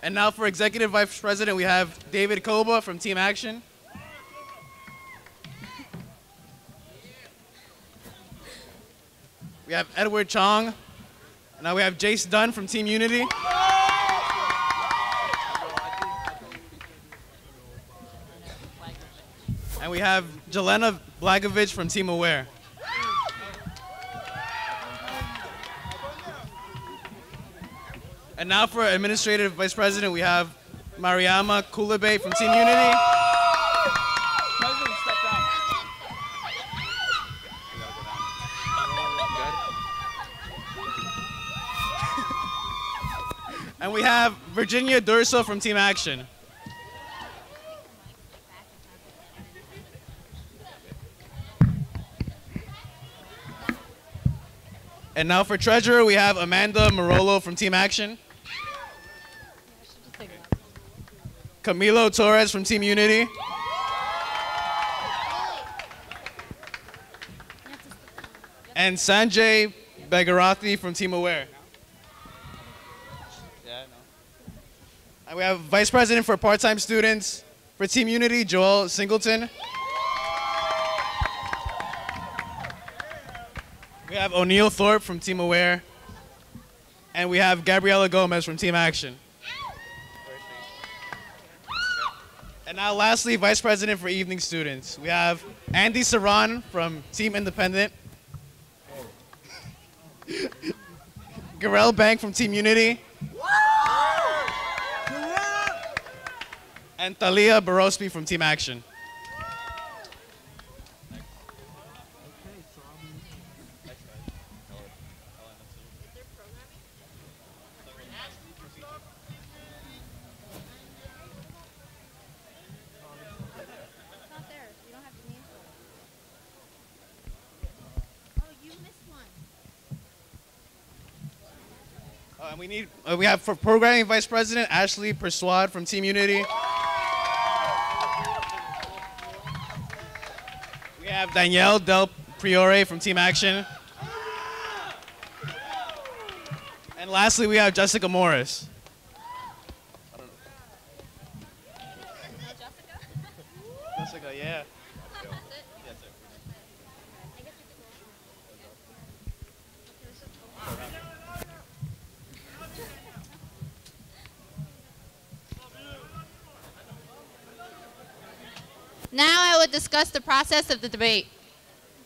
And now for Executive Vice President, we have David Koba from Team Action. We have Edward Chong. And now we have Jace Dunn from Team Unity. And we have Jelena Blagovic from Team A.W.A.R.E. And now for Administrative Vice President, we have Mariama Kulebe from Team Unity. President, step down. And we have Virginia Durso from Team Action. And now for Treasurer, we have Amanda Marolo from Team Action. Camilo Torres from Team Unity. And Sanjay Bagarathi from Team A.W.A.R.E. And we have Vice President for Part-Time Students for Team Unity, Joel Singleton. We have O'Neill Thorpe from Team A.W.A.R.E. And we have Gabriela Gomez from Team Action. And now lastly, Vice President for Evening Students. We have Andy Saran from Team Independent. Garel Bank from Team Unity. And Thalia Barospi from Team Action. And we have for Programming Vice President, Ashley Persuade from Team Unity. We have Danielle Del Priore from Team Action. And lastly, we have Jessica Morris. Jessica, yeah. Now I will discuss the process of the debate.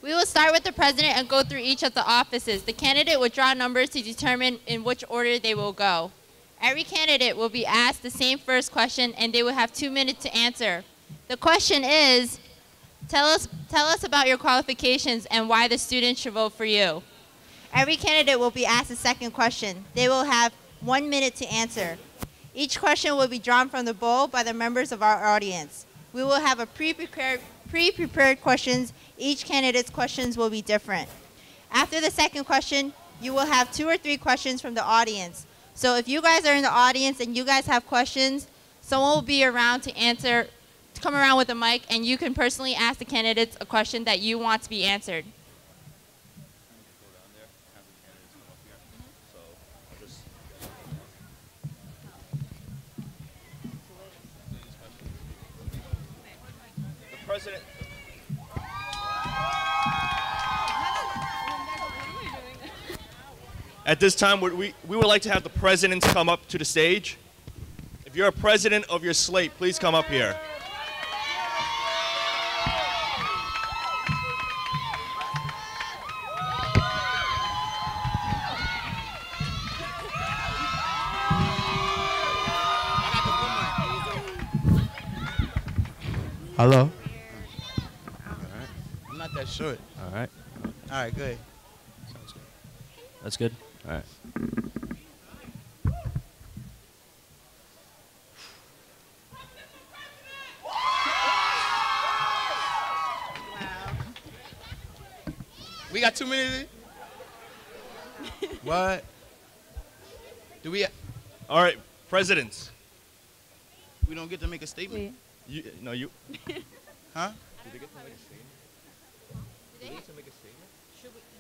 We will start with the president and go through each of the offices. The candidate will draw numbers to determine in which order they will go. Every candidate will be asked the same first question and they will have 2 minutes to answer. The question is, tell us about your qualifications and why the students should vote for you. Every candidate will be asked a second question. They will have 1 minute to answer. Each question will be drawn from the bowl by the members of our audience. We will have a pre-prepared questions. Each candidate's questions will be different. After the second question, you will have 2 or 3 questions from the audience. So if you guys are in the audience and you guys have questions, someone will be around to answer, to come around with a mic, and you can personally ask the candidates a question that you want to be answered. President. At this time, we would like to have the presidents come up to the stage. If you're a president of your slate, please come up here. Hello. All right. I'm not that short. All right. All right, good. Sounds good. That's good. All right. We got 2 minutes. What? Do we? All right, presidents. We don't get to make a statement. No, you. Huh? Do they get to make a statement? Do they get to make a statement?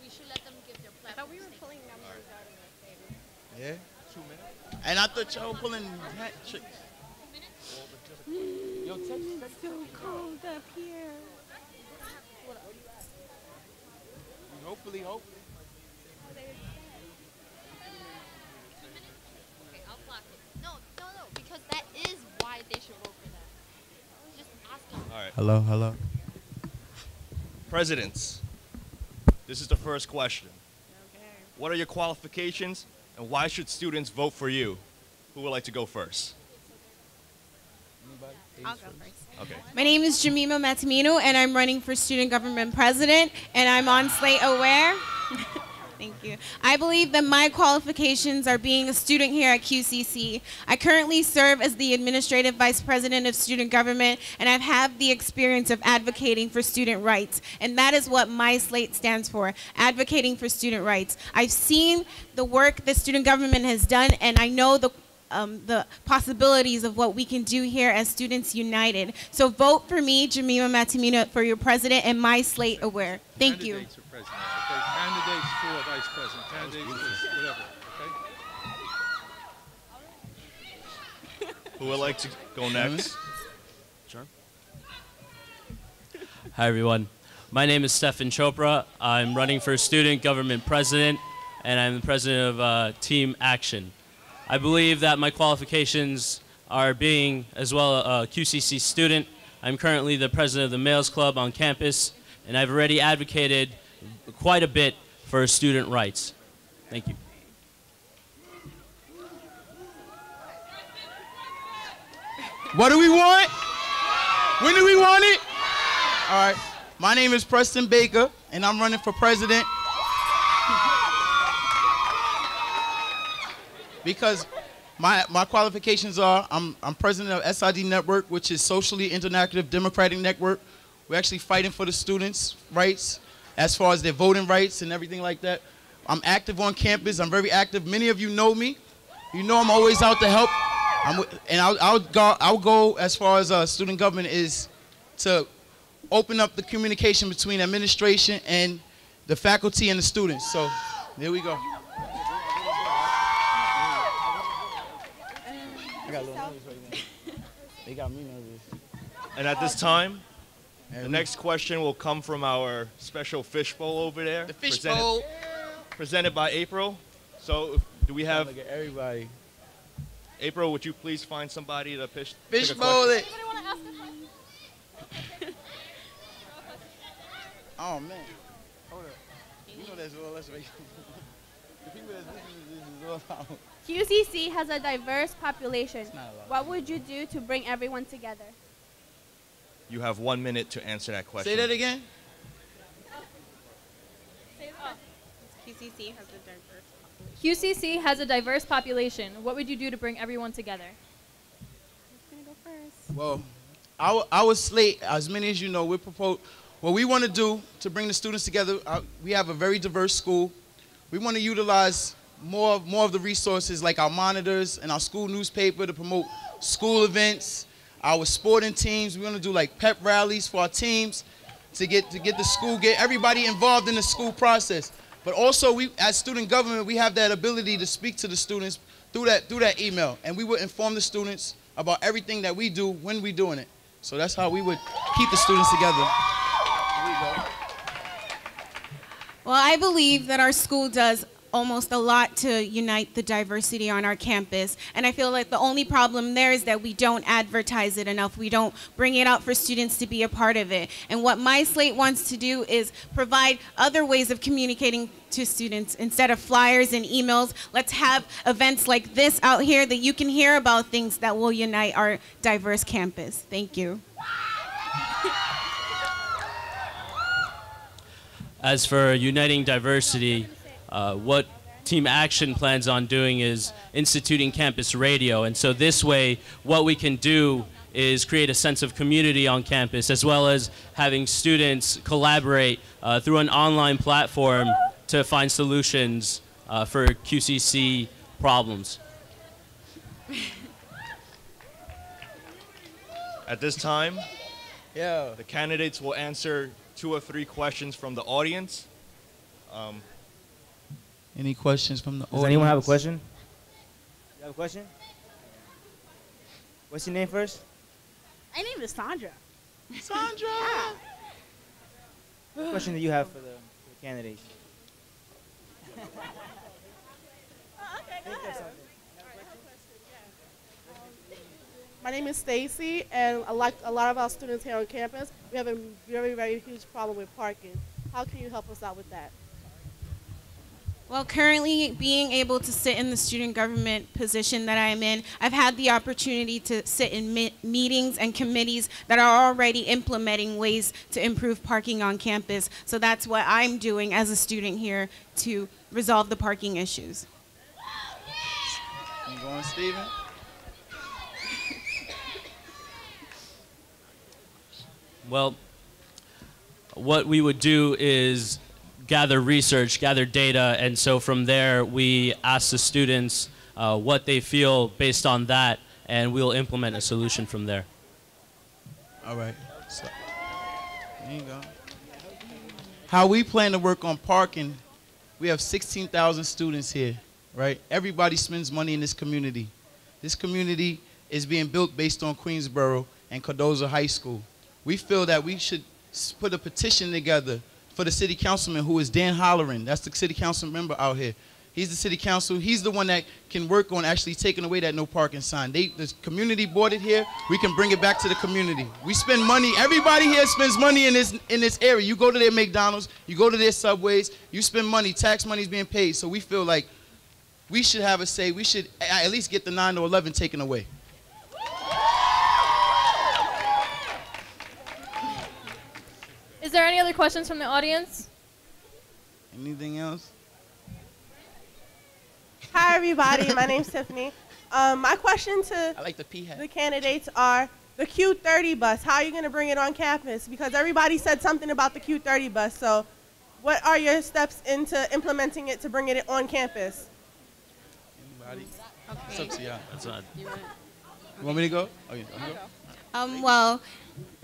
We should let them give their platform. I thought we were pulling numbers out of the table. Yeah. And I thought y'all were pulling hat tricks. Yo, text. It's so cold up here. Hopefully, hope. Okay, I'll block it. No, because that is why they should vote for them. I was just asking. All right. Hello. Presidents, this is the first question. Okay. What are your qualifications, and why should students vote for you? Who would like to go first? I'll go first. Okay. My name is Jemima Matamino, and I'm running for Student Government President, and I'm on Slate A.W.A.R.E. Thank you. I believe that my qualifications are being a student here at QCC. I currently serve as the Administrative Vice President of Student Government, and I've had the experience of advocating for student rights, and that is what my slate stands for, advocating for student rights. I've seen the work that student government has done, and I know the possibilities of what we can do here as students united. So vote for me, Jemima Matamino, for your president and my slate A.W.A.R.E. Thank you. Candidates for president, okay? Candidates for vice president, candidates for whatever, okay? Who would like to go next? Hi, everyone. My name is Stefan Chopra. I'm running for Student Government President, and I'm the president of Team Action. I believe that my qualifications are being, as well, a QCC student. I'm currently the president of the Males Club on campus, and I've already advocated quite a bit for student rights. Thank you. What do we want? When do we want it? All right. My name is Preston Baker, and I'm running for president. Because my qualifications are, I'm president of SID Network, which is Socially Interactive Democratic Network. We're actually fighting for the students' rights as far as their voting rights and everything like that. I'm active on campus. I'm very active. Many of you know me. You know I'm always out to help. I'll go as far as student government is to open up the communication between administration and the faculty and the students. So there we go. I got a little nervous right now. They got me nervous. And at this time, the next question will come from our special fishbowl over there. The fishbowl. Presented by April. So do we have... Look at everybody. April, would you please find somebody to pick a Fishbowl question? it. Oh, man. Hold up. You know that's all that's right. The people that's listening to this is all out. QCC has a diverse population. not a lot. What would you do to bring everyone together? You have 1 minute to answer that question. Say that again. QCC has a diverse population. QCC has a diverse population. What would you do to bring everyone together? Who's gonna go first? Well, our slate, as many as you know, we propose what we want to do to bring the students together. We have a very diverse school. We want to utilize more of the resources like our monitors and our school newspaper to promote school events, our sporting teams. We want to do like pep rallies for our teams to get the school, get everybody involved in the school process. But also, we, as student government, we have that ability to speak to the students through that email, and we would inform the students about everything that we do when we're doing it. So that's how we would keep the students together. Here we go. Well, I believe that our school does almost a lot to unite the diversity on our campus. And I feel like the only problem there is that we don't advertise it enough. We don't bring it out for students to be a part of it. And what my slate wants to do is provide other ways of communicating to students. Instead of flyers and emails, let's have events like this out here that you can hear about things that will unite our diverse campus. Thank you. As for uniting diversity, what Team Action plans on doing is instituting campus radio. And so this way, what we can do is create a sense of community on campus, as well as having students collaborate through an online platform to find solutions for QCC problems. At this time, Yeah. the candidates will answer 2 or 3 questions from the audience. Any questions from the audience? Does anyone have a question? You have a question? What's your name first? My name is Sandra. Sandra! What question do you have for the candidates? Okay, go ahead. My name is Stacy, and like a lot of our students here on campus, we have a very, very huge problem with parking. How can you help us out with that? Well, currently being able to sit in the student government position that I'm in, I've had the opportunity to sit in meetings and committees that are already implementing ways to improve parking on campus. So that's what I'm doing as a student here to resolve the parking issues. You going, Steven? Well, what we would do is gather research, gather data, and so from there we ask the students what they feel based on that, and we'll implement a solution from there. All right. So, there you go. How we plan to work on parking, we have 16,000 students here, right? Everybody spends money in this community. This community is being built based on Queensboro and Cardozo High School. We feel that we should put a petition together for the city councilman, who is Dan Holleran. That's the city council member out here. He's the city council. He's the one that can work on actually taking away that no parking sign. The community bought it here. We can bring it back to the community. We spend money. Everybody here spends money in this area. You go to their McDonald's, you go to their Subways, you spend money. Tax money is being paid. So we feel like we should have a say. We should at least get the 9 to 11 taken away. Is there any other questions from the audience? Anything else? Hi, everybody. My name's Tiffany. My question to I like the P hat. the candidates are the Q30 bus. How are you going to bring it on campus? Because everybody said something about the Q30 bus. So what are your steps into implementing it to bring it on campus? Anybody? Okay. It's up to y'all. That's not. You want me to go? Oh, yeah. Well,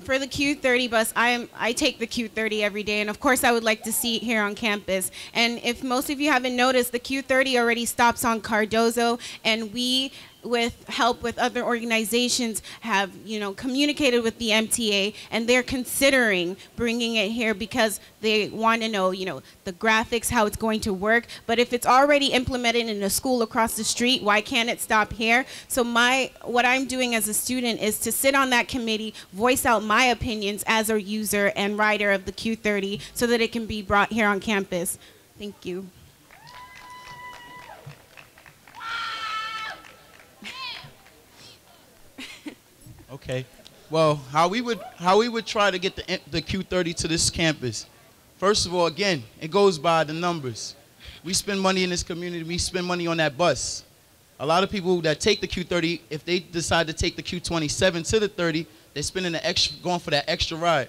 for the Q30 bus, I take the Q30 every day, and of course I would like to see it here on campus. And if most of you haven't noticed, the Q30 already stops on Cardozo, and we, with help with other organizations, have communicated with the MTA, and they're considering bringing it here because they want to know the graphics, how it's going to work. But if it's already implemented in a school across the street, why can't it stop here? So what I'm doing as a student is to sit on that committee, voice out my opinions as a user and rider of the Q30 so that it can be brought here on campus. Thank you. Okay. Well, how we would try to get the Q30 to this campus. First of all, again, it goes by the numbers. We spend money in this community. We spend money on that bus. A lot of people that take the Q30, if they decide to take the Q27 to the 30, they're spending going for that extra ride.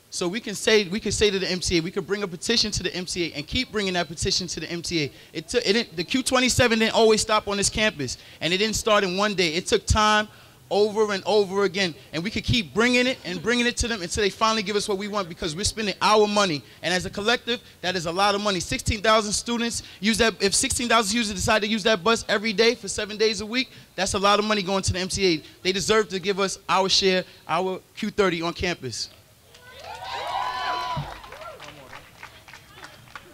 So we can say to the MTA, we could bring a petition to the MTA and keep bringing that petition to the MTA. The Q27 didn't always stop on this campus, and it didn't start in one day. It took time, over and over again, and we could keep bringing it to them until they finally give us what we want, because we're spending our money, and as a collective, that is a lot of money. 16,000 students use that. If 16,000 users decide to use that bus every day for 7 days a week, that's a lot of money going to the MTA. They deserve to give us our share, our Q30 on campus.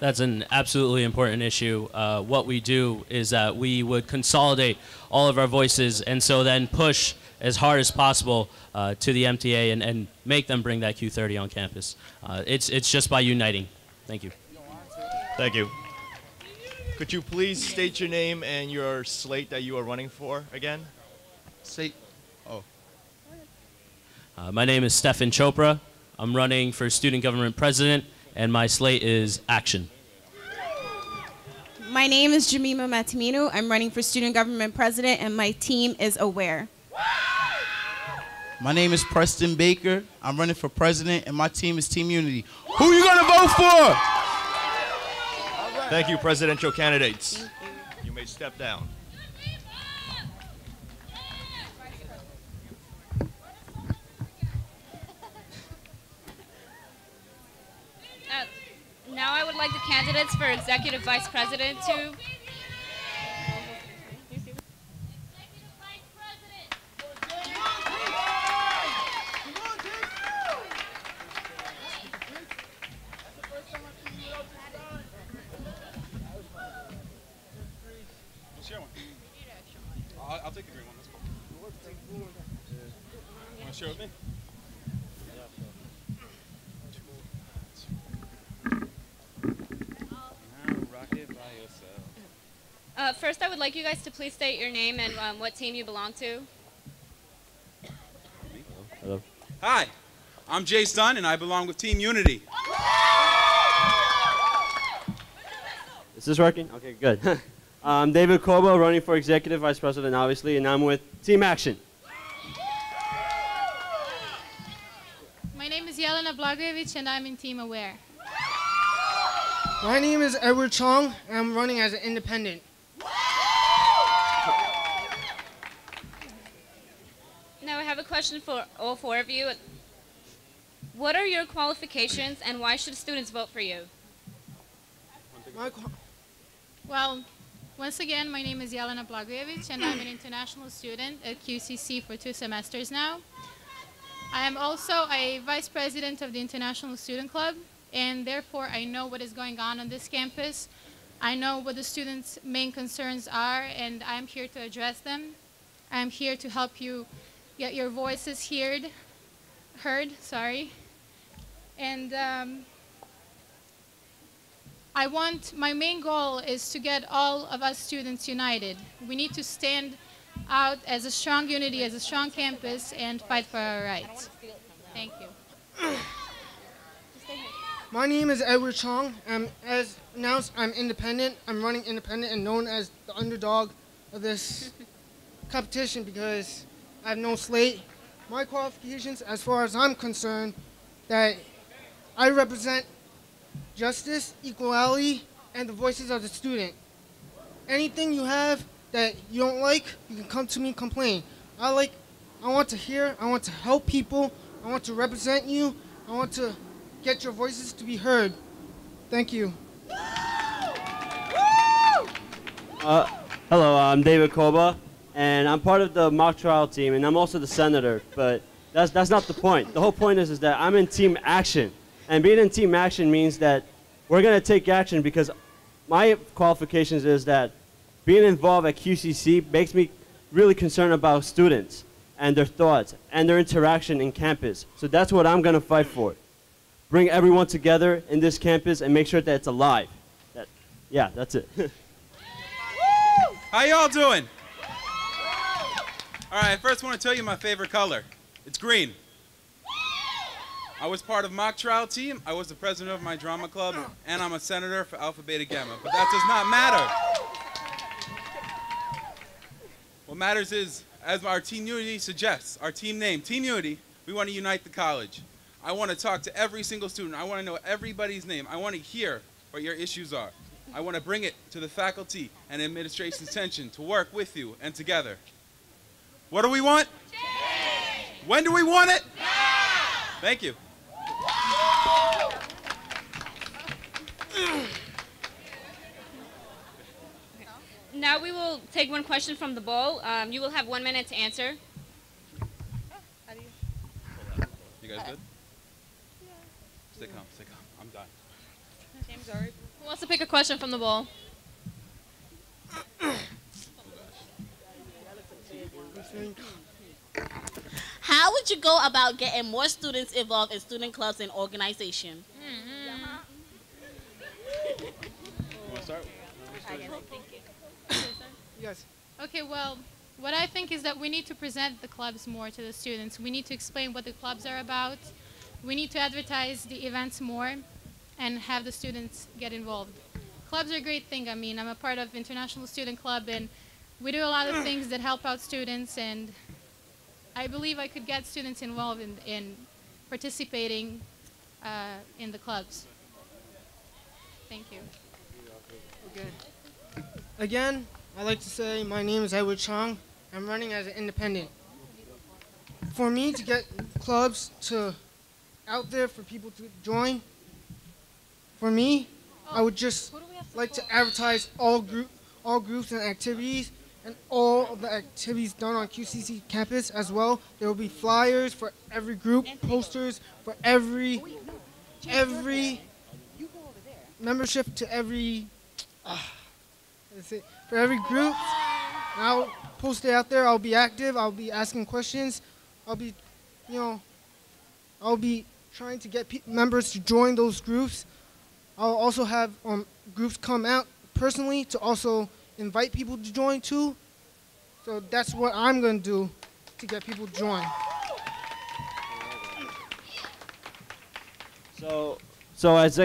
That's an absolutely important issue. What we do is that we would consolidate all of our voices, and so then push as hard as possible to the MTA and make them bring that Q30 on campus. It's just by uniting. Thank you. Thank you. Could you please state your name and your slate that you are running for again? My name is Stefan Chopra. I'm running for Student Government President, and my slate is Action. My name is Jamima Mataminu. I'm running for Student Government President, and my team is A.W.A.R.E. My name is Preston Baker. I'm running for president, and my team is Team Unity. Who are you going to vote for? Thank you, presidential candidates. You may step down. Now I would like the candidates for Executive Vice President to I'll take the green one. That's cool. Want to share with me? Rock it by yourself. First, I would like you guys to please state your name and what team you belong to. Hello. Hi, I'm Jay Dunn, and I belong with Team Unity. Is this working? Okay, good. I'm David Koba, running for Executive Vice President, obviously, and I'm with Team Action. My name is Jelena Blagojevic, and I'm in Team A.W.A.R.E. My name is Edward Chong, and I'm running as an independent. Now, I have a question for all four of you. What are your qualifications, and why should students vote for you? Well, once again, my name is Jelena Blagojevic, and I'm an international student at QCC for 2 semesters now. I am also a vice president of the International Student Club, and therefore I know what is going on this campus. I know what the students' main concerns are, and I'm here to address them. I'm here to help you get your voices heard. And my main goal is to get all of us students united. We need to stand out as a strong unity, as a strong campus, and fight for our rights. Thank you. My name is Edward Chong. As announced, I'm independent. I'm running independent and known as the underdog of this competition because I have no slate. My qualifications, as far as I'm concerned, that I represent justice, equality, and the voices of the student. Anything you have that you don't like, you can come to me and complain. I want to hear, I want to help people, I want to represent you, I want to get your voices to be heard. Thank you. Hello, I'm David Koba, and I'm part of the mock trial team, and I'm also the senator, but that's not the point. The whole point is that I'm in Team Action, and being in Team Action means that we're going to take action because my qualifications is that being involved at QCC makes me really concerned about students and their thoughts and their interaction in campus. So that's what I'm going to fight for. Bring everyone together in this campus and make sure that it's alive. Yeah, that's it. How y'all doing? All right, I first want to tell you my favorite color. It's green. I was part of mock trial team, I was the president of my drama club, and I'm a senator for Alpha Beta Gamma. But that does not matter. What matters is, as our Team Unity suggests, our team name, Team Unity, we want to unite the college. I want to talk to every single student. I want to know everybody's name. I want to hear what your issues are. I want to bring it to the faculty and administration's attention to work with you and together. What do we want? Change. When do we want it? Now. Thank you. Now we will take one question from the bowl. You will have 1 minute to answer. You guys good? Stay calm, stay calm. I'm done. Who wants to pick a question from the bowl? How would you go about getting more students involved in student clubs and organization? You want to start? Yes. Okay, well, what I think is that we need to present the clubs more to the students. We need to explain what the clubs are about. We need to advertise the events more and have the students get involved. Clubs are a great thing. I mean, I'm a part of International Student Club, and we do a lot of things that help out students, and I believe I could get students involved in participating in the clubs. Thank you. Okay. Again, I'd like to say my name is Edward Chong. I'm running as an independent. For me to get clubs out there for people to join, for me, I would just like to advertise all groups and activities and all of the activities done on QCC campus as well. There will be flyers for every group, posters for every membership to every for every group, I'll post it out there. I'll be active. I'll be asking questions. I'll be, I'll be trying to get members to join those groups. I'll also have groups come out personally to also invite people to join too. So that's what I'm going to do to get people to join. So as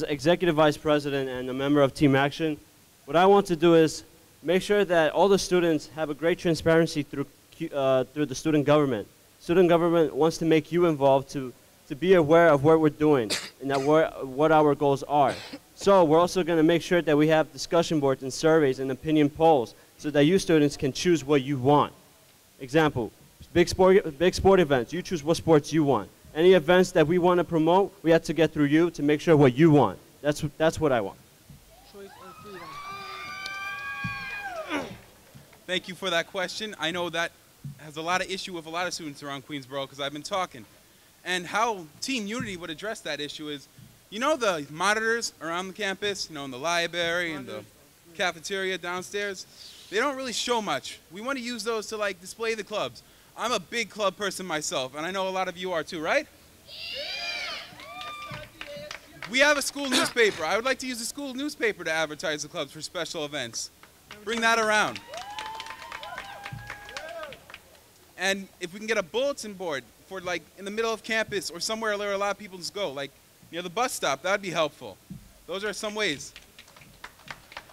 Executive Vice President and a member of Team Action, what I want to do is make sure that all the students have a great transparency through the student government. Student government wants to make you involved to be aware of what we're doing and what our goals are. So we're also going to make sure that we have discussion boards and surveys and opinion polls so that you students can choose what you want. Example, big sport events, you choose what sports you want. Any events that we want to promote, we have to get through you to make sure what you want. That's what I want. Thank you for that question. I know that has a lot of issue with a lot of students around Queensboro because I've been talking. And how Team Unity would address that issue is, the monitors around the campus, in the library and the cafeteria downstairs, they don't really show much. We want to use those to display the clubs. I'm a big club person myself, and I know a lot of you are too, right? We have a school newspaper. I would like to use the school newspaper to advertise the clubs for special events. Bring that around. And if we can get a bulletin board for in the middle of campus or somewhere where a lot of people just go, near the bus stop, that would be helpful. Those are some ways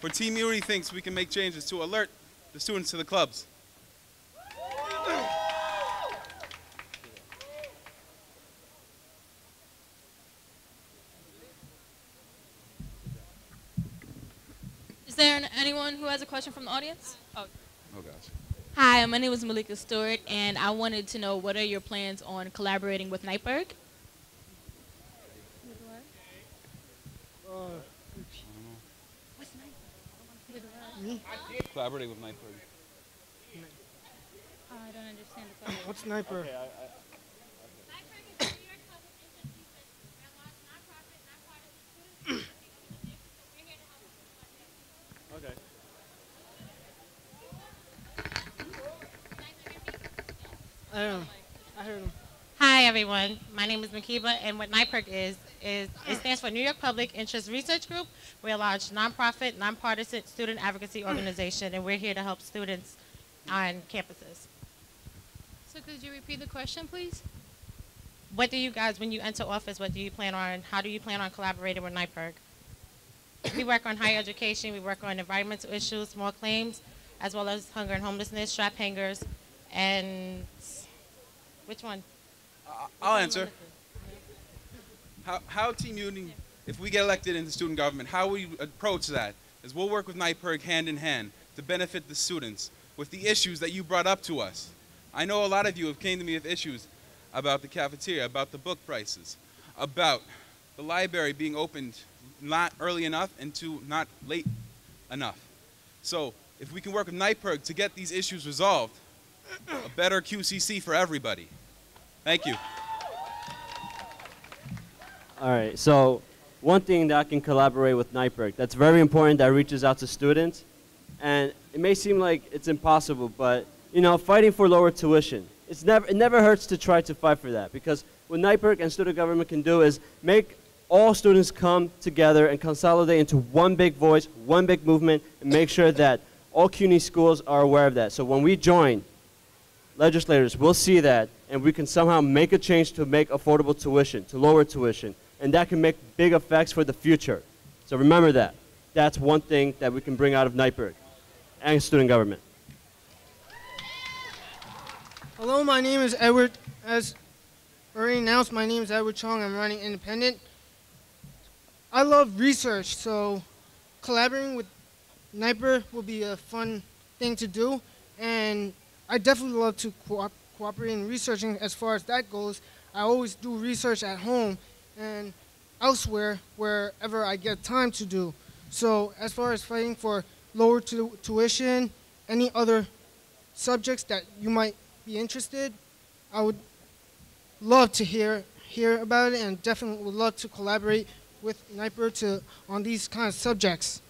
where Team Unity thinks we can make changes to alert the students to the clubs. Is there anyone who has a question from the audience? Oh gosh. Hi, my name is Malika Stewart, and I wanted to know what are your plans on collaborating with NIPERG? Collaborating with NIPERG. I don't understand the question. What's NIPERG? Okay. I heard him. Hi, everyone. My name is Makiba, and what NIPERG is it stands for New York Public Interest Research Group. We're a large nonprofit, nonpartisan student advocacy organization, and we're here to help students on campuses. So could you repeat the question, please? What do you guys, when you enter office, how do you plan on collaborating with NIPERG? We work on higher education, we work on environmental issues, small claims, as well as hunger and homelessness, strap hangers, and which one? I'll answer. How Team Unity, if we get elected into student government, how we approach that is we'll work with NIPERG hand in hand to benefit the students with the issues that you brought up to us. I know a lot of you have came to me with issues about the cafeteria, about the book prices, about the library being opened not early enough and not late enough. So if we can work with NIPERG to get these issues resolved, a better QCC for everybody. Thank you. All right, so one thing that I can collaborate with NIPERG that's very important that reaches out to students, and it may seem like it's impossible, but fighting for lower tuition, it never hurts to try to fight for that, because what NIPERG and student government can do is make all students come together and consolidate into one big voice, one big movement, and make sure that all CUNY schools are aware of that. So when we join, legislators will see that, and we can somehow make a change to make affordable tuition, to lower tuition, and that can make big effects for the future. So remember that. That's one thing that we can bring out of NIPERG and student government. Hello, my name is Edward. As already announced, my name is Edward Chong. I'm running independent. I love research, so collaborating with NIPERG will be a fun thing to do, and I definitely love to cooperate in researching. As far as that goes, I always do research at home and elsewhere wherever I get time to do. So as far as fighting for lower tuition, any other subjects that you might be interested, I would love to hear about it, and definitely would love to collaborate with NIPERG on these kind of subjects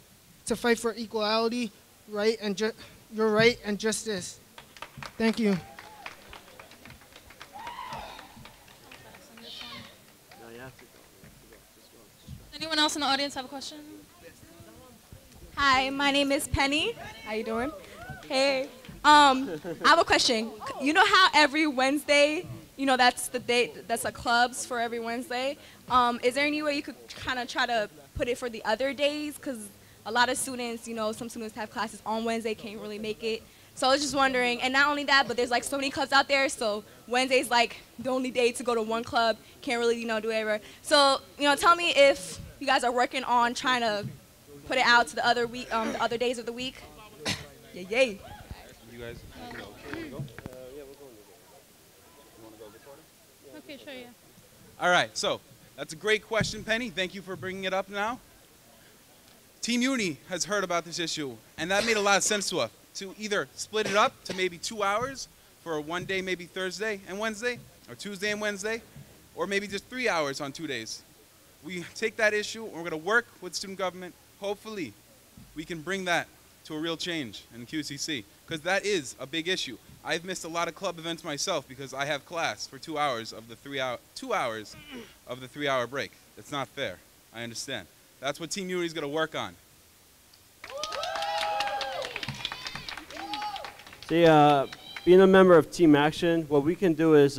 to fight for equality, right, and your right and justice. Thank you. Anyone else in the audience have a question? Hi, my name is Penny. How you doing? Hey. I have a question. You know how every Wednesday, that's the date, that's the clubs for every Wednesday. Is there any way you could kind of try to put it for the other days? Because a lot of students, some students have classes on Wednesday, can't really make it. So I was just wondering, and not only that, but there's like so many clubs out there, so Wednesday's like the only day to go to one club, can't really, do whatever. So, tell me if you guys are working on trying to put it out to the other week, the other days of the week. Yay, yay. You guys, Okay, sure, yeah. All right, so that's a great question, Penny. Thank you for bringing it up now. Team Unity has heard about this issue, and that made a lot of sense to us, to either split it up to maybe 2 hours for one day, maybe Thursday and Wednesday, or Tuesday and Wednesday, or maybe just 3 hours on 2 days. We take that issue, and we're going to work with student government. Hopefully, we can bring that to a real change in QCC, because that is a big issue. I've missed a lot of club events myself because I have class for 2 hours of the 2 hours of the 3 hour break. That's not fair. I understand. That's what Team Unity is going to work on. See, being a member of Team Action, what we can do is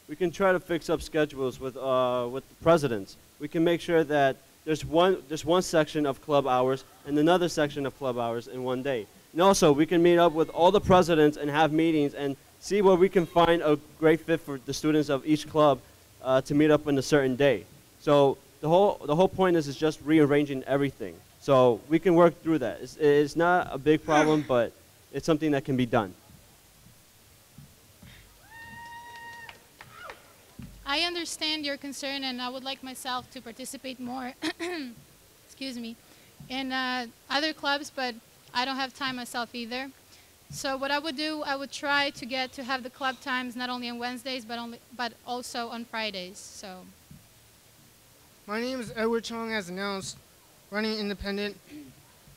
we can try to fix up schedules with the presidents. We can make sure that there's one section of club hours and another section of club hours in one day. And also, we can meet up with all the presidents and have meetings and see where we can find a great fit for the students of each club to meet up on a certain day. So the whole point is just rearranging everything. So we can work through that. It's not a big problem, but it's something that can be done. I understand your concern, and I would like myself to participate more, excuse me, in other clubs, but I don't have time myself either. So what I would do, I would try to have the club times not only on Wednesdays, but also on Fridays. So. My name is Edward Chong, as announced, running independent.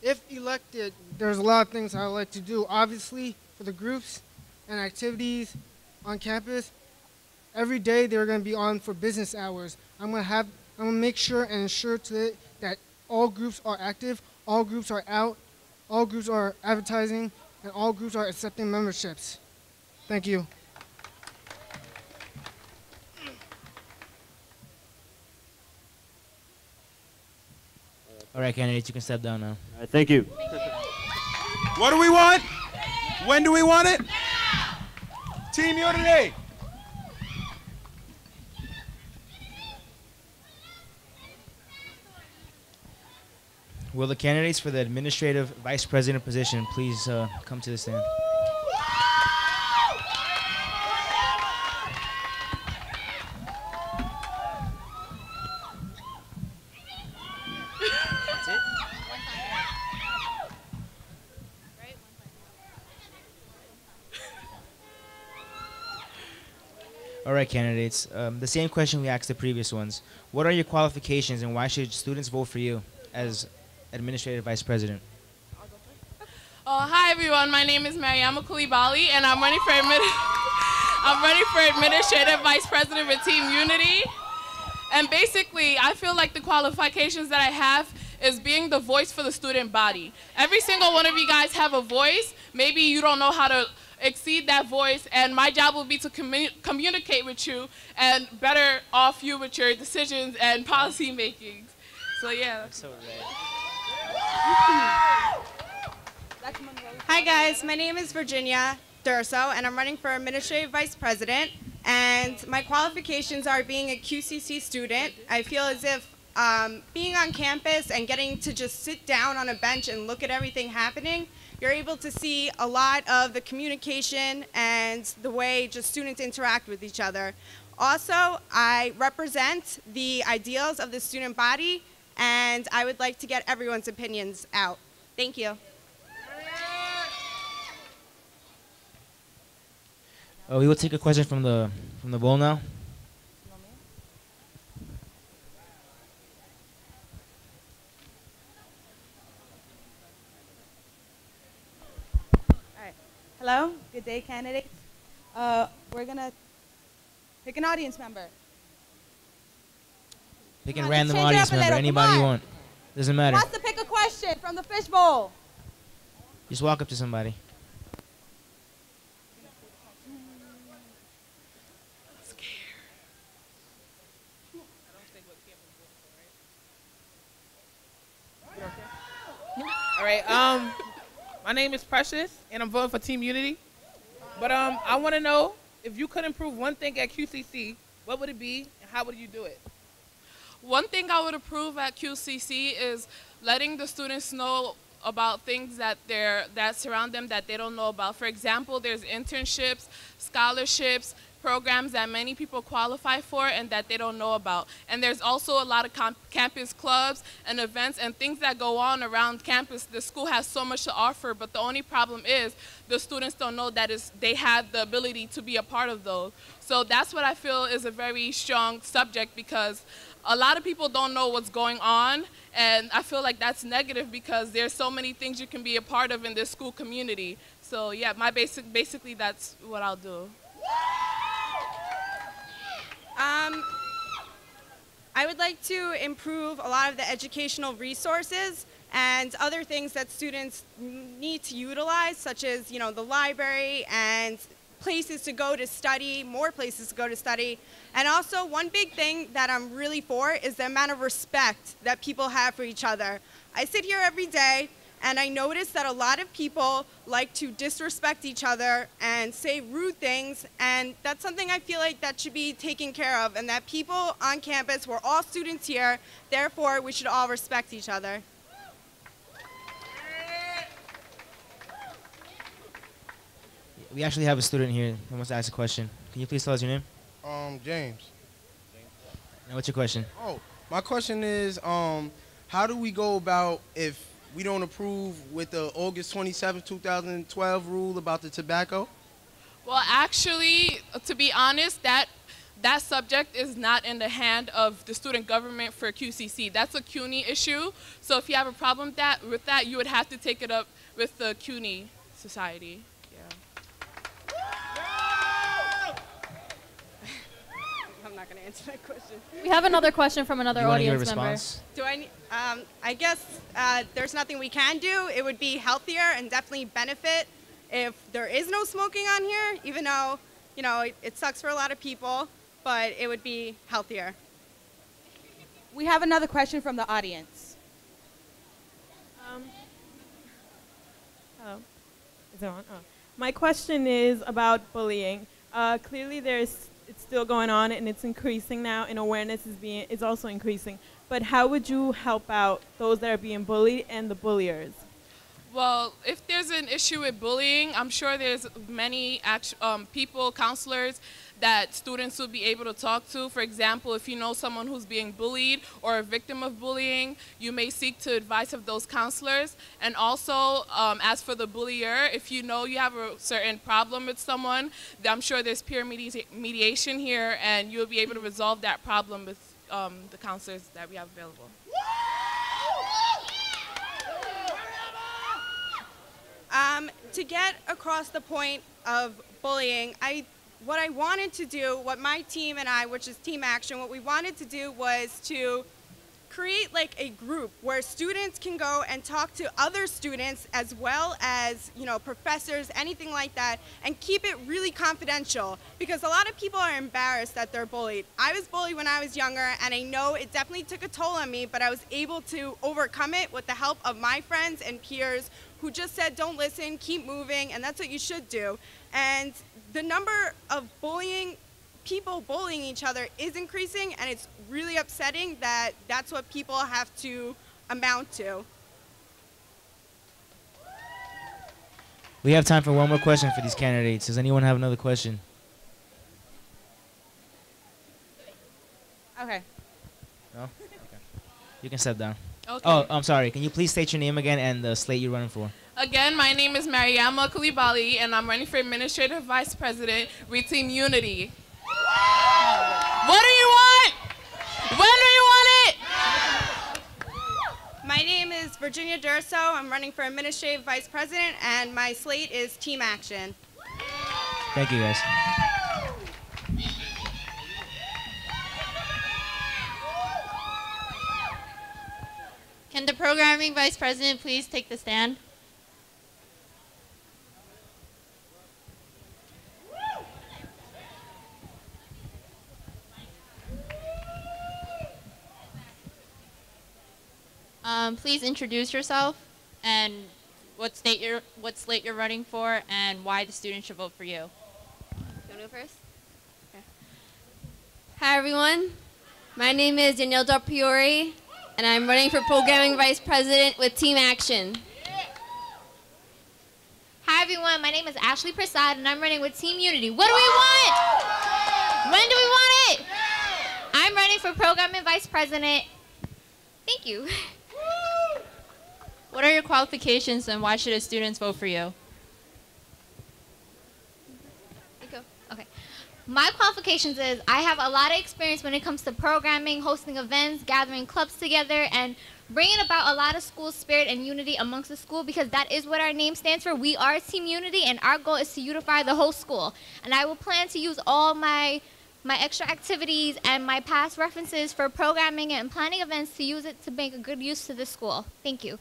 If elected, there's a lot of things I would like to do. Obviously, for the groups and activities on campus, every day they're going to be on for business hours. I'm going to make sure and ensure that all groups are active, all groups are out, all groups are advertising, and all groups are accepting memberships. Thank you. All right, candidates, you can step down now. All right, thank you. What do we want? When do we want it? Team Unity. Will the candidates for the administrative vice president position please come to the stand? All right, candidates. The same question we asked the previous ones. What are your qualifications and why should students vote for you as administrative vice president? Hi, everyone. My name is Mariama Koulibaly, and I'm running for administrative vice president for Team Unity. And basically, I feel like the qualifications that I have is being the voice for the student body. Every single one of you guys have a voice. Maybe you don't know how to exceed that voice, and my job will be to communicate with you and better off you with your decisions and policy making. So yeah. That's so rad. Hi guys, my name is Virginia Durso, and I'm running for administrative vice president. And my qualifications are being a QCC student. I feel as if being on campus and getting to just sit down on a bench and look at everything happening, you're able to see a lot of the communication and the way just students interact with each other. Also, I represent the ideals of the student body, and I would like to get everyone's opinions out. Thank you. We will take a question from the bowl now. Hello, good day, candidates. We're gonna pick an audience member. Pick a Come on, random let's change it audience up a member, little. anybody Come you on. want. Doesn't matter. Who wants to pick a question from the fishbowl? Just walk up to somebody. All right. My name is Precious, and I'm voting for Team Unity. But I want to know, if you could improve one thing at QCC, what would it be, and how would you do it? One thing I would improve at QCC is letting the students know about things that surround them that they don't know about. For example, there's internships, scholarships, programs that many people qualify for and that they don't know about. And there's also a lot of campus clubs and events and things that go on around campus. The school has so much to offer, but the only problem is the students don't know that they have the ability to be a part of those. So that's what I feel is a very strong subject, because a lot of people don't know what's going on, and I feel like that's negative because there's so many things you can be a part of in this school community. So yeah, basically that's what I'll do. I would like to improve a lot of the educational resources and other things that students need to utilize, such as, you know, the library and places to go to study, more places to go to study. And also, one big thing that I'm really for is the amount of respect that people have for each other. I sit here every day, and I notice that a lot of people like to disrespect each other and say rude things, and that's something I feel like that should be taken care of, and that people on campus, we're all students here, therefore we should all respect each other. We actually have a student here who wants to ask a question. Can you please tell us your name? James. And what's your question? Oh, my question is, how do we go about if we don't approve with the August 27, 2012 rule about the tobacco? Well, actually, to be honest, that subject is not in the hand of the student government for QCC. That's a CUNY issue. So if you have a problem with that, you would have to take it up with the CUNY society. I'm not going to answer that question. We have another question from another audience member. Do I guess there's nothing we can do. It would be healthier and definitely benefit if there is no smoking on here, even though, you know, it sucks for a lot of people, but it would be healthier. We have another question from the audience. Oh, is it on? Oh. My question is about bullying. Clearly, it's still going on and it's increasing now, and awareness is also increasing. But how would you help out those that are being bullied and the bulliers? Well, if there's an issue with bullying, I'm sure there's many people, counselors, that students will be able to talk to. For example, if you know someone who's being bullied or a victim of bullying, you may seek to advice of those counselors. And also, as for the bullier, if you know you have a certain problem with someone, I'm sure there's peer mediation here, and you'll be able to resolve that problem with the counselors that we have available. To get across the point of bullying, what I wanted to do, what my team and I, which is Team Action, what we wanted to do was to create like a group where students can go and talk to other students as well as, you know, professors, anything like that, and keep it really confidential, because a lot of people are embarrassed that they're bullied. I was bullied when I was younger, and I know it definitely took a toll on me, but I was able to overcome it with the help of my friends and peers who just said, don't listen, keep moving, and that's what you should do. And the number of people bullying each other is increasing, and it's really upsetting that that's what people have to amount to. We have time for one more question for these candidates. Does anyone have another question? Okay. No? Okay. You can step down. Okay. Oh, I'm sorry. Can you please state your name again and the slate you're running for? Again, my name is Mariama Koulibaly, and I'm running for Administrative Vice President with Team Unity. What do you want? When do you want it? My name is Virginia Durso. I'm running for Administrative Vice President, and my slate is Team Action. Thank you, guys. Can the programming vice president please take the stand? Please introduce yourself and what slate you're running for and why the students should vote for you. You want to go first? Okay. Hi, everyone. My name is Unity and I'm running for Programming Vice President with Team Action. Hi, everyone. My name is Ashley Prasad, and I'm running with Team Unity. What do we want? When do we want it? I'm running for Programming Vice President. Thank you. What are your qualifications and why should the students vote for you? Okay. My qualifications is I have a lot of experience when it comes to programming, hosting events, gathering clubs together, and bringing about a lot of school spirit and unity amongst the school, because that is what our name stands for. We are Team Unity, and our goal is to unify the whole school. And I will plan to use all my extra activities and my past references for programming and planning events to use it to make a good use to the school. Thank you.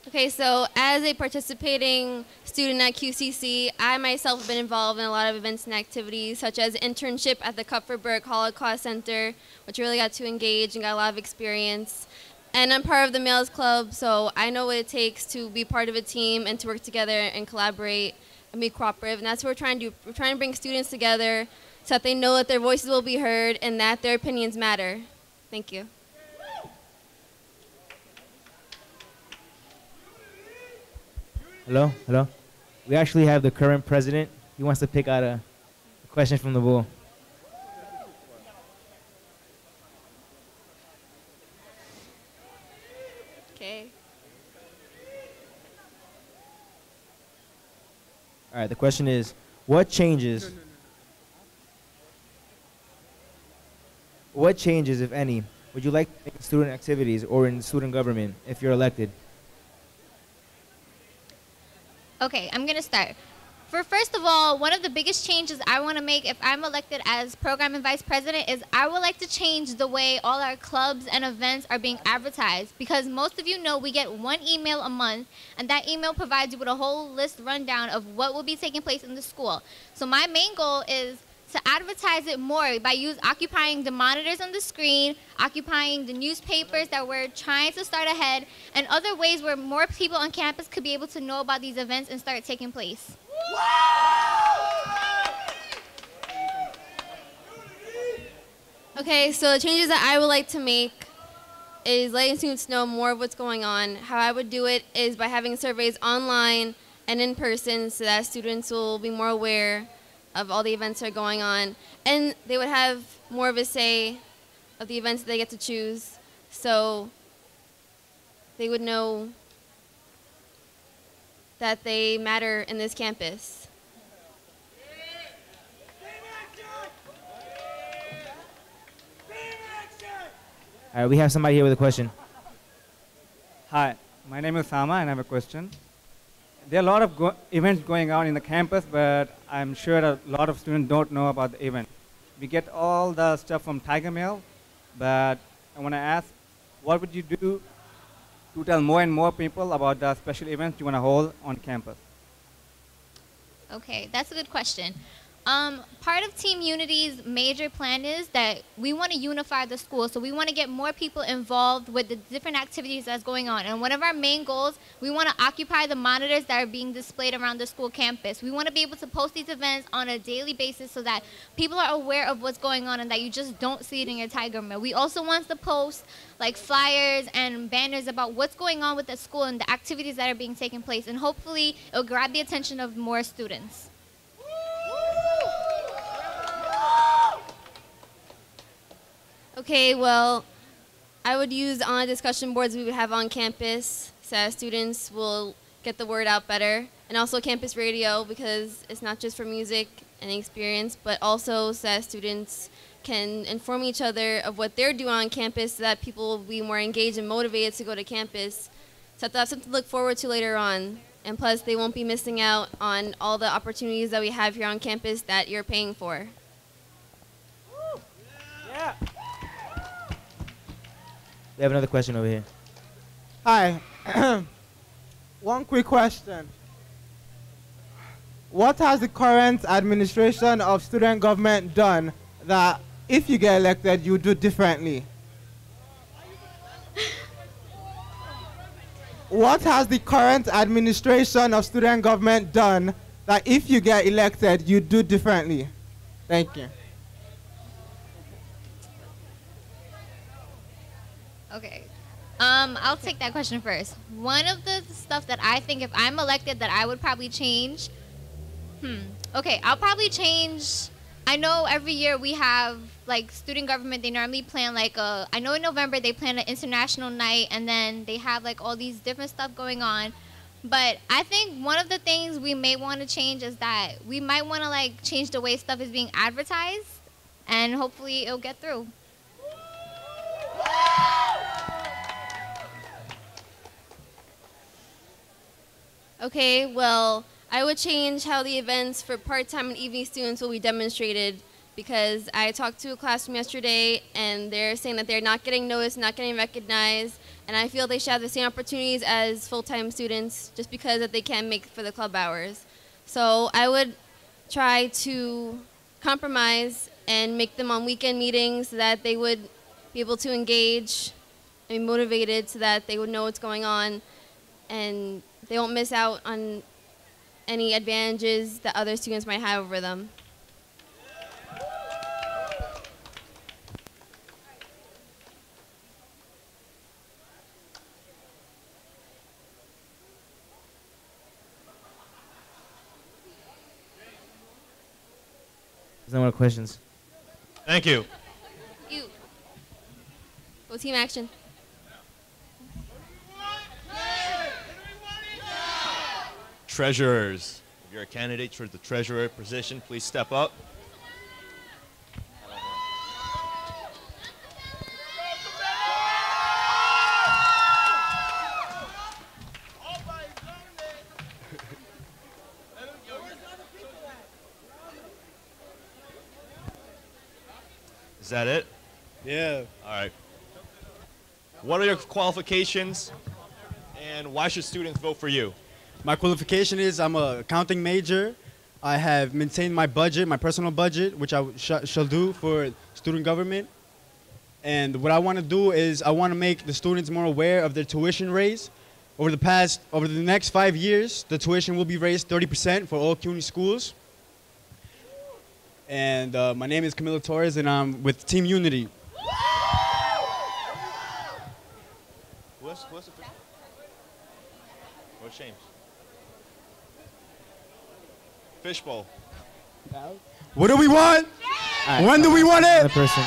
Okay, so as a participating student at QCC, I myself have been involved in a lot of events and activities, such as internship at the Kupferberg Holocaust Center, which really got to engage and got a lot of experience. And I'm part of the Males Club, so I know what it takes to be part of a team and to work together and collaborate and be cooperative. And that's what we're trying to do. We're trying to bring students together so that they know that their voices will be heard and that their opinions matter. Thank you. Hello? Hello? We actually have the current president. He wants to pick out a question from the bowl. Okay. All right, the question is, what changes, if any, would you like to make in student activities or in student government if you're elected? Okay, I'm going to start. First of all, one of the biggest changes I want to make if I'm elected as Program and Vice President is I would like to change the way all our clubs and events are being advertised, because most of you know we get one email a month, and that email provides you with a whole list rundown of what will be taking place in the school. So my main goal is to advertise it more by occupying the monitors on the screen, occupying the newspapers that we're trying to start ahead, and other ways where more people on campus could be able to know about these events and start taking place. Okay, so the changes that I would like to make is letting students know more of what's going on. How I would do it is by having surveys online and in person so that students will be more aware of all the events that are going on. And they would have more of a say of the events that they get to choose. So they would know that they matter in this campus. All right, we have somebody here with a question. Hi, my name is Sama and I have a question. There are a lot of events going on in the campus, but I'm sure a lot of students don't know about the event. We get all the stuff from Tiger Mail, but I want to ask, what would you do to tell more and more people about the special events you want to hold on campus? Okay, that's a good question. Part of Team Unity's major plan is that we want to unify the school, so we want to get more people involved with the different activities that's going on. And one of our main goals, we want to occupy the monitors that are being displayed around the school campus. We want to be able to post these events on a daily basis so that people are aware of what's going on and that you just don't see it in your Tiger Mail. We also want to post like flyers and banners about what's going on with the school and the activities that are being taken place, and hopefully it'll grab the attention of more students. Okay, well, I would use online discussion boards we would have on campus so that students will get the word out better, and also campus radio, because it's not just for music and experience, but also so that students can inform each other of what they're doing on campus so that people will be more engaged and motivated to go to campus. So they'll have something to look forward to later on. And plus, they won't be missing out on all the opportunities that we have here on campus that you're paying for. Yeah. We have another question over here. Hi. One quick question. What has the current administration of student government done that if you get elected, you do differently? What has the current administration of student government done that if you get elected, you do differently? Thank you. Okay. I'll take that question first. One of the stuff that I think if I'm elected that I would probably change, okay, I'll probably change, I know every year we have, like, student government, they normally plan, like, I know in November they plan an international night, and then they have, like, all these different stuff going on. But I think one of the things we may want to change is that we might want to, like, change the way stuff is being advertised, and hopefully it'll get through. Okay, well, I would change how the events for part-time and evening students will be demonstrated, because I talked to a classroom yesterday and they're saying that they're not getting noticed, not getting recognized, and I feel they should have the same opportunities as full-time students just because that they can't make for the club hours. So I would try to compromise and make them on weekend meetings so that they would be able to engage and be motivated so that they would know what's going on and they won't miss out on any advantages that other students might have over them. There's no more questions. Thank you. You. Go team action. Treasurers. If you're a candidate for the treasurer position, please step up. Is that it? Yeah. All right. What are your qualifications and why should students vote for you? My qualification is I'm an accounting major. I have maintained my budget, my personal budget, which I shall do for student government. And what I want to do is I want to make the students more aware of their tuition raise. Over the next 5 years, the tuition will be raised 30% for all CUNY schools. And my name is Camilo Torres, and I'm with Team Unity. What's the What's James? Fishbowl. What do we want? Right. When do we want it? Person.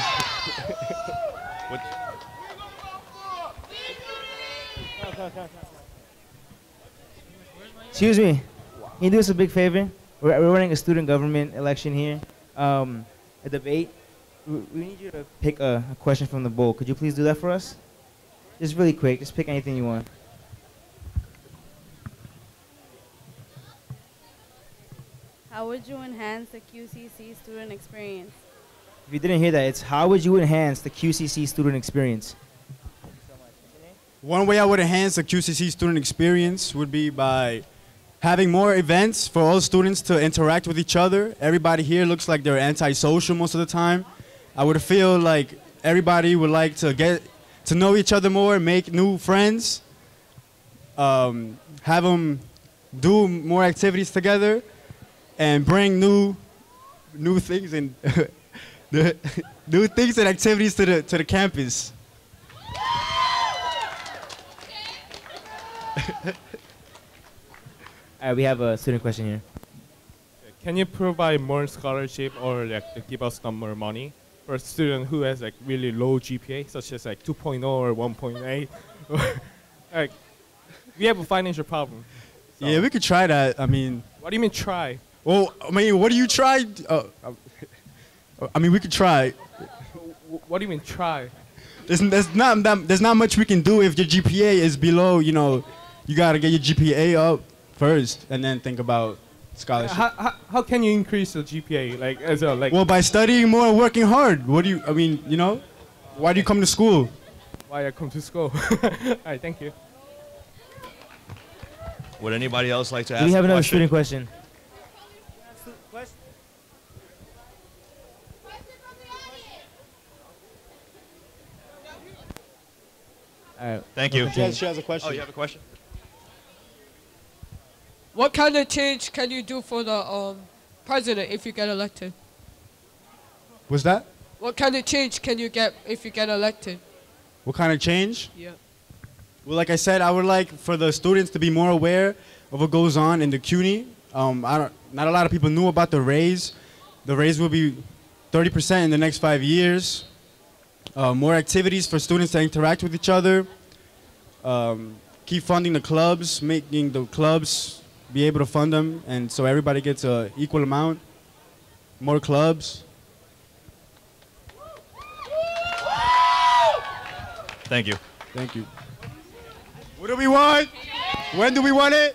Excuse me. Can you do us a big favor? We're running a student government election here. A debate. We need you to pick a question from the bowl. Could you please do that for us? Just really quick. Just pick anything you want. How would you enhance the QCC student experience? If you didn't hear that, it's how would you enhance the QCC student experience? One way I would enhance the QCC student experience would be by having more events for all students to interact with each other. Everybody here looks like they're antisocial most of the time. I would feel like everybody would like to get to know each other more, make new friends, have them do more activities together, and bring new things and new things and activities to the campus. All right, we have a student question here. Can you provide more scholarship or like to give us some more money for a student who has like really low GPA, such as like 2.0 or 1.8? Like, we have a financial problem. So. Yeah, we could try that. I mean, what do you mean try? Well, I mean, what do you try? I mean, we could try. What do you mean try? There's not much we can do if your GPA is below. You know, you gotta get your GPA up first, and then think about scholarship. How can you increase the GPA? Like as a like. Well, by studying more and working hard. What do you? I mean, you know, why do you come to school? Why I come to school? All right, thank you. Would anybody else like to ask? Do we have a another question? student question? All right. Thank you. She has a question. Oh, you have a question? What kind of change can you do for the president if you get elected? What's that? What kind of change can you get if you get elected? What kind of change? Yeah. Well, like I said, I would like for the students to be more aware of what goes on in the CUNY. Not a lot of people knew about the raise. The raise will be 30% in the next 5 years. More activities for students to interact with each other. Keep funding the clubs, making the clubs be able to fund them, and so everybody gets an equal amount. More clubs. Thank you. Thank you. What do we want? When do we want it?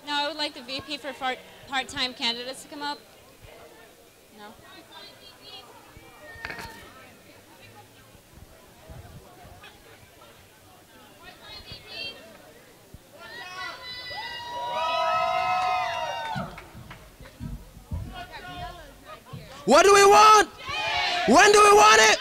Now I would like the VP for part-time candidates to come up. No. What do we want? When do we want it?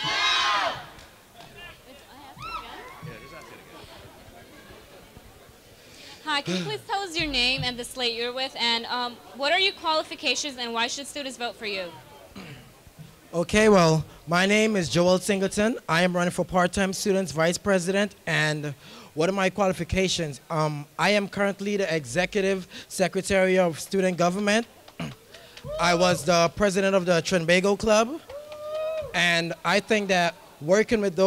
Hi, can you please tell us your name and the slate you're with, and what are your qualifications and why should students vote for you? Okay, well, my name is Joel Singleton. I am running for part-time students vice president, and what are my qualifications? I am currently the executive secretary of student government. I was the president of the Trinbago Club, and I think that working with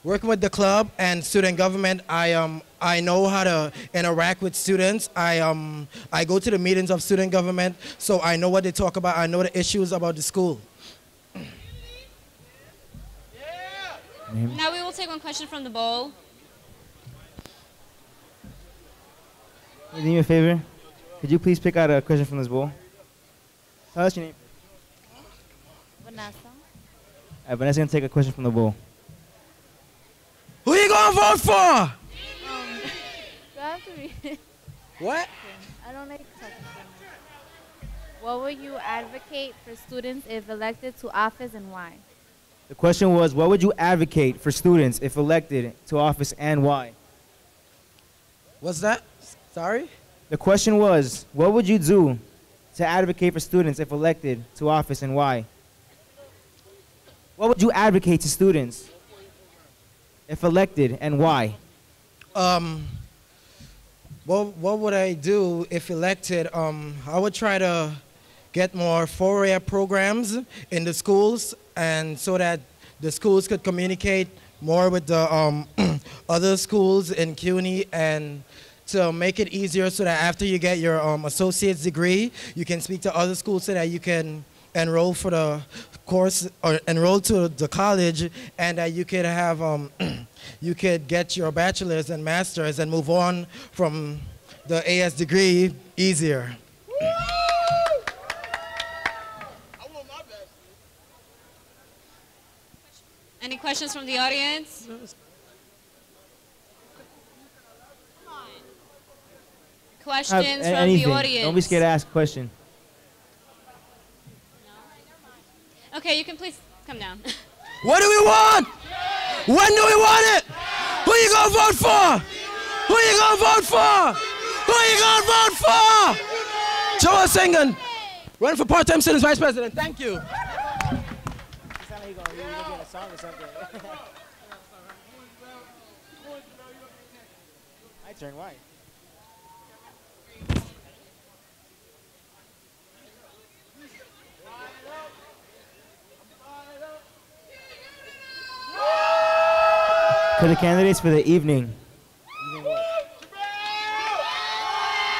working with the club and student government, I know how to interact with students. I go to the meetings of student government, so I know what they talk about. I know the issues about the school. Now we will take one question from the bowl. Can you do me a favor? Could you please pick out a question from this bowl? Tell us your name. Vanessa. All right, Vanessa's going to take a question from the bowl. Who you gonna vote for? Do I have to read it? What? I don't like talking so much. What will you advocate for students if elected to office and why? The question was, what would you advocate for students if elected to office and why? What's that? Sorry? The question was, what would you do to advocate for students if elected to office and why? What would you advocate to students if elected and why? What would I do if elected? I would try to get more 4-year programs in the schools, and so that the schools could communicate more with the other schools in CUNY, and to make it easier so that after you get your associate's degree, you can speak to other schools so that you can enroll for the course or enroll to the college, and that you could have you could get your bachelor's and master's and move on from the AS degree easier. Any questions from the audience? Questions from anything. the audience? Don't be scared to ask a question. Okay, you can please come down. What do we want? When do we want it? Who you gonna vote for? Who you gonna vote for? Who you gonna vote for? Joel Singleton, running for part-time students vice president. Thank you. I turn white. For the candidates for the evening.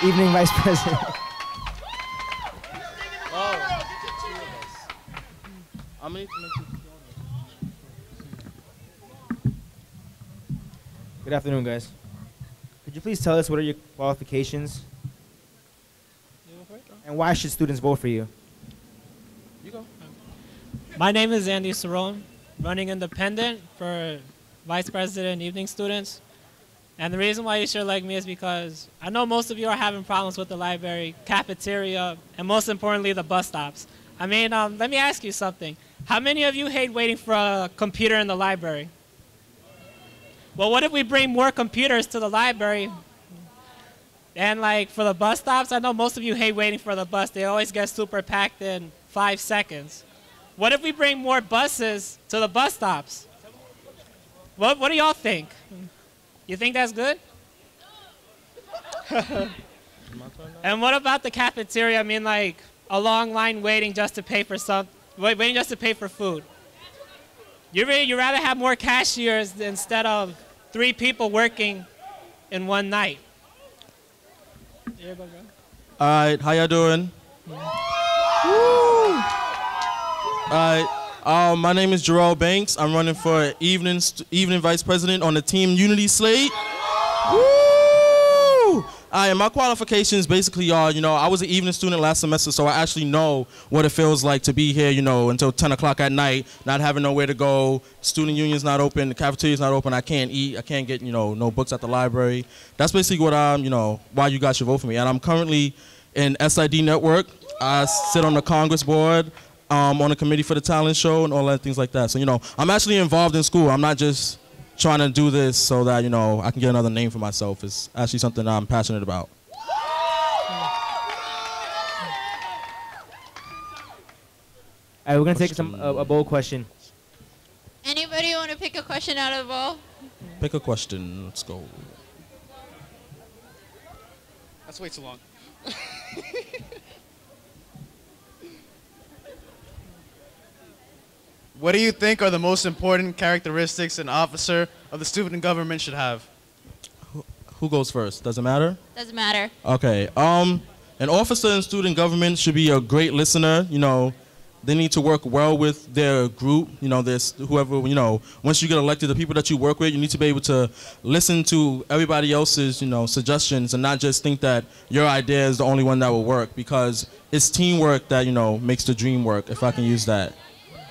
Evening Vice President. Good afternoon, guys. Could you please tell us what are your qualifications? And why should students vote for you? You go. My name is Andy Cerrone, running independent for Vice President Evening Students. And the reason why you should elect me is because I know most of you are having problems with the library, cafeteria, and most importantly, the bus stops. I mean, let me ask you something. How many of you hate waiting for a computer in the library? Well, what if we bring more computers to the library? And like for the bus stops, I know most of you hate waiting for the bus. They always get super packed in 5 seconds. What if we bring more buses to the bus stops? What do y'all think? You think that's good? And what about the cafeteria? I mean, like a long line waiting just to pay for waiting just to pay for food. You rather have more cashiers instead of 3 people working in one night. All right, how y'all doing? All right, my name is Jarrell Banks. I'm running for evening vice president on the Team Unity slate. And my qualifications basically are, I was an evening student last semester, so I actually know what it feels like to be here, until 10 o'clock at night, not having nowhere to go. Student union's not open, the cafeteria's not open, I can't eat, I can't get, no books at the library. That's basically what why you guys should vote for me. And I'm currently in SID Network. I sit on the Congress board, on the committee for the talent show and all that things like that. So, I'm actually involved in school. I'm not just trying to do this so that, I can get another name for myself. It's actually something I'm passionate about. All right, we're going to take a bold question. Anybody want to pick a question out of the bowl? Pick a question. Let's go. That's way too long. What do you think are the most important characteristics an officer of the student government should have? Who goes first? Does it matter? Doesn't matter. Okay. An officer in student government should be a great listener. They need to work well with their group. There's whoever, once you get elected, the people that you work with, you need to be able to listen to everybody else's, suggestions and not just think that your idea is the only one that will work, because it's teamwork that, makes the dream work, if I can use that.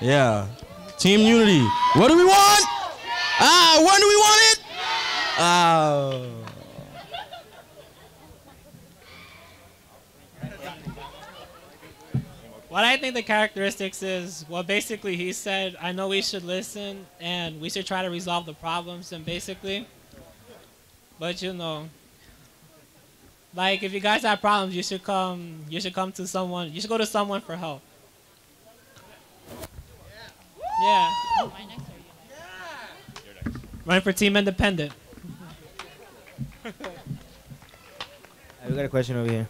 Yeah. Team Unity. What do we want? When do we want it? What I think the characteristics is, well, basically he said, I know we should listen and we should try to resolve the problems and basically, but like if you guys have problems, you should come to someone, you should go to someone for help. Yeah. Running for Team Independent. We got a question over here.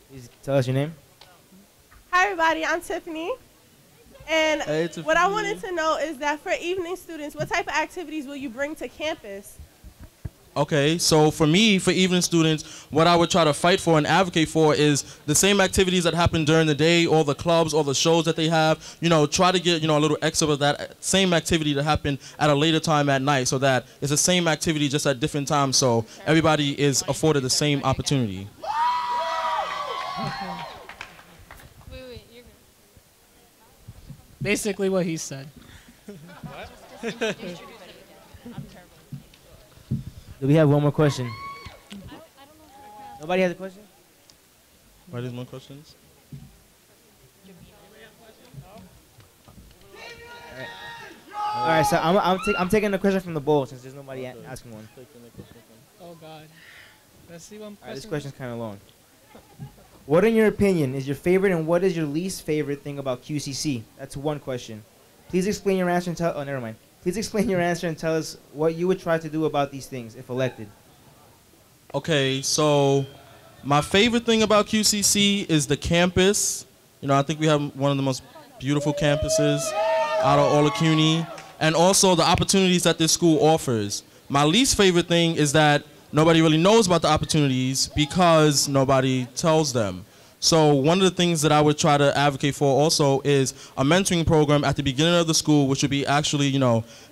Please tell us your name. Hi, everybody. I'm Tiffany. And Hey, Tiffany. what I wanted to know is that for evening students, what type of activities will you bring to campus? Okay, so for me, for evening students, what I would try to fight for and advocate for is the same activities that happen during the day, all the clubs, all the shows that they have, try to get, a little extra of that same activity to happen at a later time at night, so that it's the same activity just at different times, so everybody is afforded the same opportunity. Basically what he said. Do we have one more question? Nobody has a question? Are there more questions? All right, so I'm taking the question from the bowl since there's nobody asking one. Oh God. Let's see one question. All right, this question's kind of long. What, in your opinion, is your favorite and what is your least favorite thing about QCC? That's one question. Please explain your answer and tell. Oh, never mind. Please explain your answer and tell us what you would try to do about these things if elected. Okay, so my favorite thing about QCC is the campus. I think we have one of the most beautiful campuses out of all of CUNY. and also the opportunities that this school offers. My least favorite thing is that nobody really knows about the opportunities because nobody tells them. So one of the things that I would try to advocate for also is a mentoring program at the beginning of the school, which would be actually,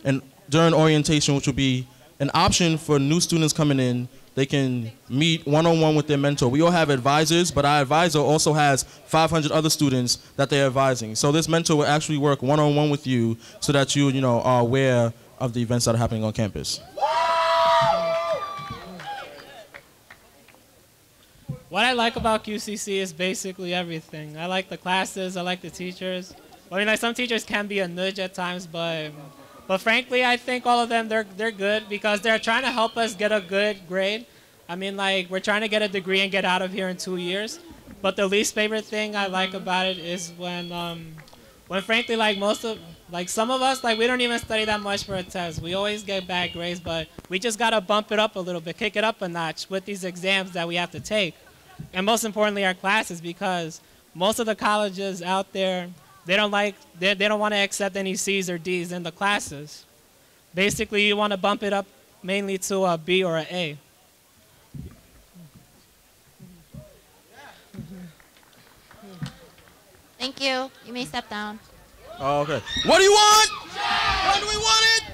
and during orientation, which would be an option for new students coming in. They can meet one-on-one with their mentor. We all have advisors, but our advisor also has 500 other students that they're advising. So this mentor will actually work one-on-one with you so that you, are aware of the events that are happening on campus. What I like about QCC is basically everything. I like the classes, I like the teachers. I mean, like some teachers can be a nudge at times, but frankly, I think all of them, they're good because they're trying to help us get a good grade. I mean, like, we're trying to get a degree and get out of here in 2 years. But the least favorite thing I like about it is when frankly, like, some of us, like, we don't even study that much for a test. We always get bad grades, but we just got to bump it up a little bit, kick it up a notch with these exams that we have to take. And most importantly, our classes, because most of the colleges out there, they don't want to accept any C's or D's in the classes. Basically, you want to bump it up mainly to a B or an A. Thank you. You may step down. Oh, okay. What do you want? When do we want it?